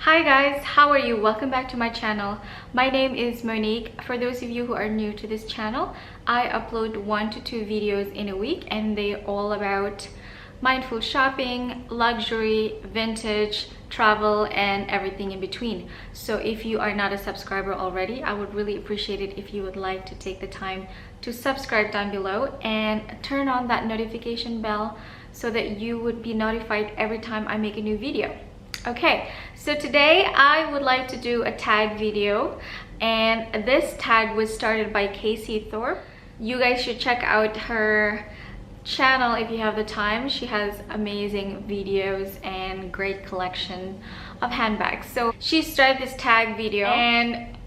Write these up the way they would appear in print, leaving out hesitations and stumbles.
Hi guys, how are you? Welcome back to my channel. My name is Monique. For those of you who are new to this channel, I upload 1 to 2 videos in a week and they're all about mindful shopping, luxury, vintage, travel, and everything in between. So if you are not a subscriber already, I would really appreciate it if you would like to take the time to subscribe down below and turn on that notification bell so that you would be notified every time I make a new video. Okay, so today I would like to do a tag video, and this tag was started by Cassie Thorpe. You guys should check out her channel if you have the time. She has amazing videos and great collection of handbags. So she started this tag video and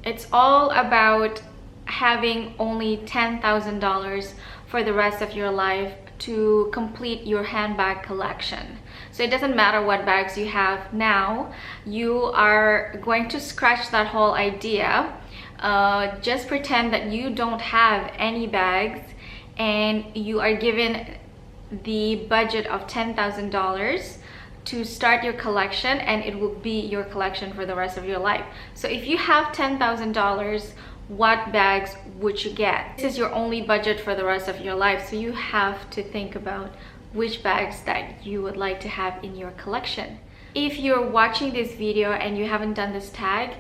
it's all about having only $10,000 for the rest of your life to complete your handbag collection. So it doesn't matter what bags you have now, you are going to scratch that whole idea. Just pretend that you don't have any bags and you are given the budget of $10,000 to start your collection, and it will be your collection for the rest of your life. So if you have $10,000, what bags would you get? This is your only budget for the rest of your life, so you have to think about which bags that you would like to have in your collection. If you're watching this video and you haven't done this tag,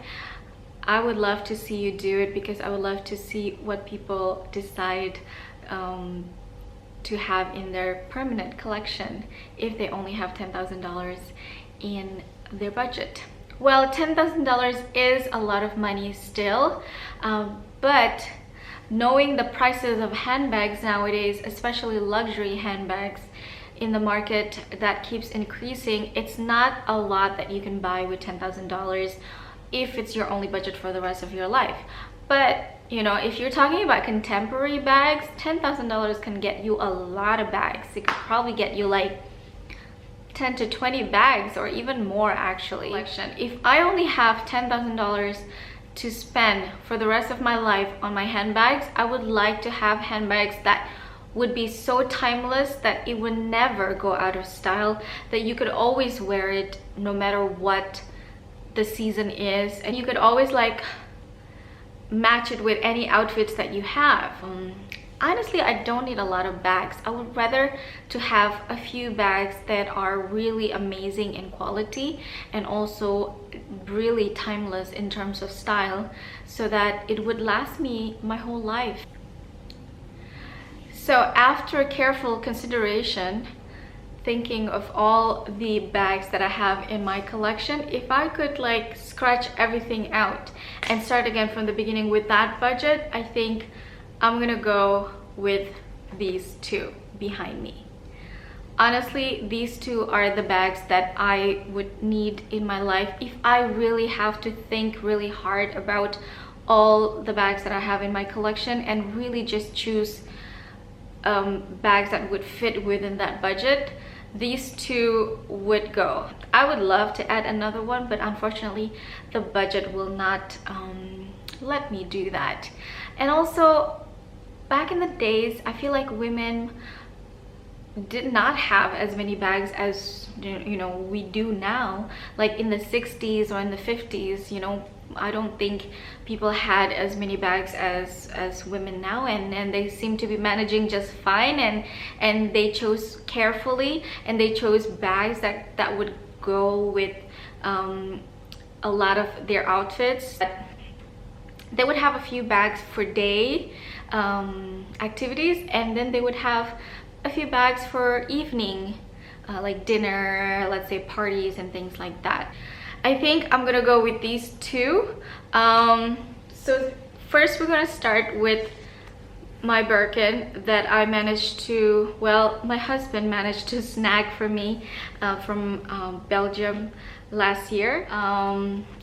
I would love to see you do it, because I would love to see what people decide to have in their permanent collection if they only have $10,000 in their budget. Well, $10,000 is a lot of money still, but knowing the prices of handbags nowadays, especially luxury handbags in the market that keeps increasing, it's not a lot that you can buy with $10,000 if it's your only budget for the rest of your life. But you know, if you're talking about contemporary bags, $10,000 can get you a lot of bags. It could probably get you like 10 to 20 bags or even more actually. If I only have $10,000 to spend for the rest of my life on my handbags, I would like to have handbags that would be so timeless that it would never go out of style, that you could always wear it no matter what the season is, and you could always like match it with any outfits that you have. Honestly, I don't need a lot of bags. I would rather to have a few bags that are really amazing in quality and also really timeless in terms of style, so that it would last me my whole life. So after careful consideration, thinking of all the bags that I have in my collection, if I could like scratch everything out and start again from the beginning with that budget, I think I'm gonna go with these two behind me. Honestly, these two are the bags that I would need in my life if I really have to think really hard about all the bags that I have in my collection and really just choose bags that would fit within that budget. These two would go. I would love to add another one, but unfortunately the budget will not let me do that. And also, back in the days, I feel like women did not have as many bags as you know we do now. Like in the 60s or in the 50s, you know, I don't think people had as many bags as women now, and they seem to be managing just fine, and they chose carefully, and they chose bags that would go with a lot of their outfits. They would have a few bags for day activities, and then they would have a few bags for evening like dinner, let's say parties and things like that. I think I'm gonna go with these two. So first we're gonna start with my Birkin that I managed to, well, my husband managed to snag for me from Belgium last year.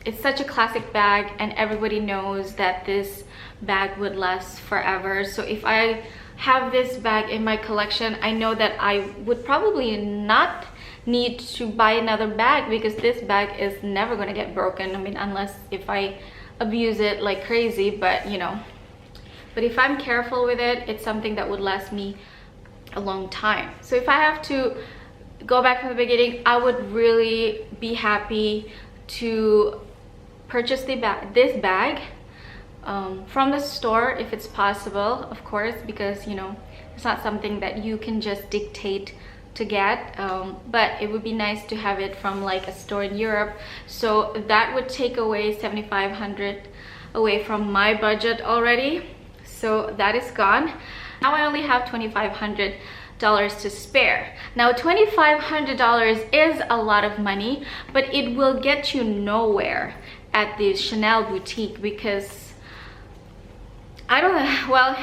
It's such a classic bag, and everybody knows that this bag would last forever. So if I have this bag in my collection, I know that I would probably not need to buy another bag, because this bag is never going to get broken. I mean, unless if I abuse it like crazy, but you know, but if I'm careful with it, it's something that would last me a long time. So if I have to go back from the beginning, I would really be happy to purchase this bag from the store if it's possible, of course, because you know it's not something that you can just dictate to get, but it would be nice to have it from like a store in Europe. So that would take away $7,500 away from my budget already, so that is gone. Now I only have $2,500 to spare. Now $2,500 is a lot of money, but it will get you nowhere at the Chanel boutique, because I don't know, well,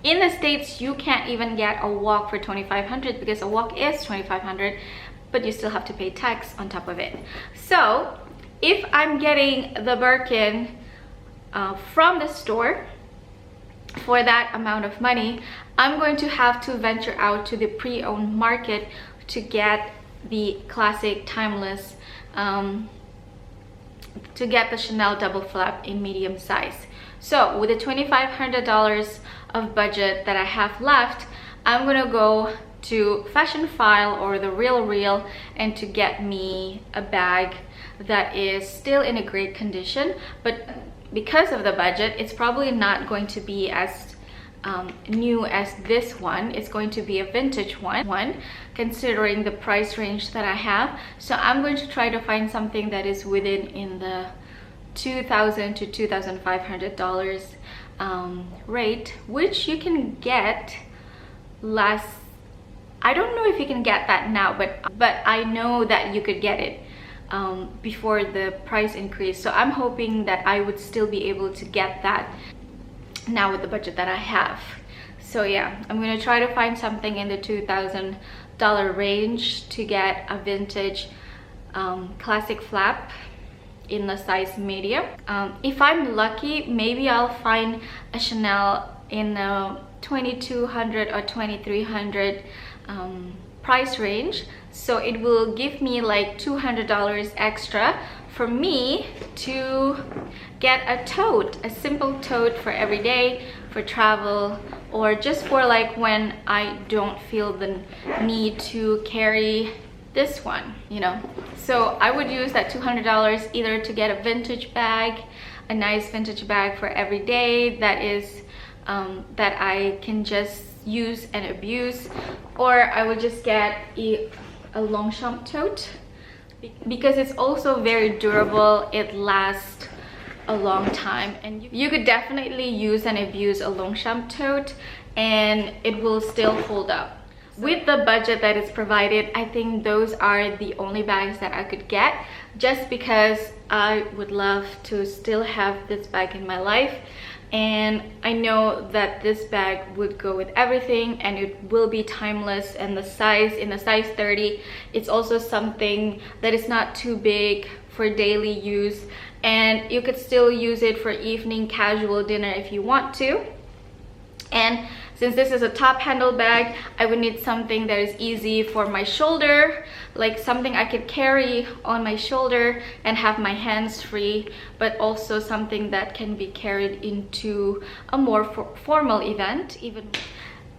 in the States you can't even get a walk for $2,500 because a walk is $2,500, but you still have to pay tax on top of it. So if I'm getting the Birkin from the store for that amount of money, I'm going to have to venture out to the pre-owned market to get the classic timeless, to get the Chanel double flap in medium size. So with the $2,500 of budget that I have left, I'm gonna go to Fashion File or the Real and to get me a bag that is still in a great condition, but because of the budget, it's probably not going to be as new as this one. It's going to be a vintage one, considering the price range that I have. So I'm going to try to find something that is in the $2,000 to $2,500 rate, which you can get less. I don't know if you can get that now, but I know that you could get it before the price increase. So I'm hoping that I would still be able to get that now with the budget that I have. So yeah, I'm gonna try to find something in the $2,000 range to get a vintage classic flap in the size medium. If I'm lucky, maybe I'll find a Chanel in the $2,200 or $2,300 price range, so it will give me like $200 extra for me to get a tote, a simple tote for every day, for travel, or just for like when I don't feel the need to carry this one, you know. So I would use that $200 either to get a vintage bag, a nice vintage bag for every day that is that I can just use and abuse, or I would just get a Longchamp tote, because it's also very durable. It lasts a long time, and you could definitely use and abuse a Longchamp tote and it will still hold up. With the budget that is provided, I think those are the only bags that I could get, just because I would love to still have this bag in my life, and I know that this bag would go with everything and it will be timeless. And the size, in the size 30, it's also something that is not too big for daily use, and you could still use it for evening casual dinner if you want to. And since this is a top handle bag, I would need something that is easy for my shoulder, like something I could carry on my shoulder and have my hands free, but also something that can be carried into a more formal event even.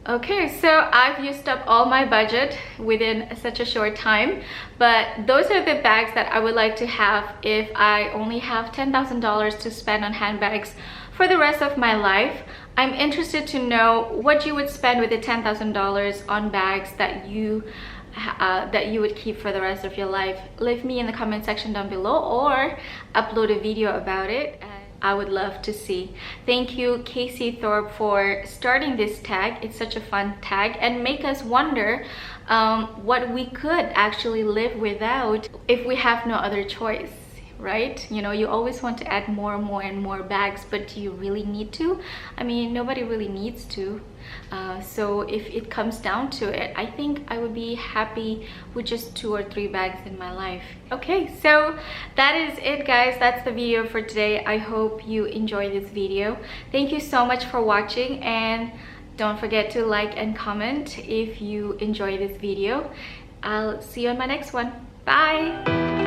Okay, so I've used up all my budget within such a short time, but those are the bags that I would like to have if I only have $10,000 to spend on handbags for the rest of my life. I'm interested to know what you would spend with the $10,000 on bags that you would keep for the rest of your life. Leave me in the comment section down below, or upload a video about it. I would love to see. Thank you, Cassie Thorpe, for starting this tag. It's such a fun tag and make us wonder what we could actually live without if we have no other choice, right? You know, you always want to add more and more bags, but do you really need to? I mean, nobody really needs to. So if it comes down to it, I think I would be happy with just 2 or 3 bags in my life. Okay, so that is it, guys. That's the video for today. I hope you enjoyed this video. Thank you so much for watching, and don't forget to like and comment if you enjoy this video. I'll see you on my next one. Bye.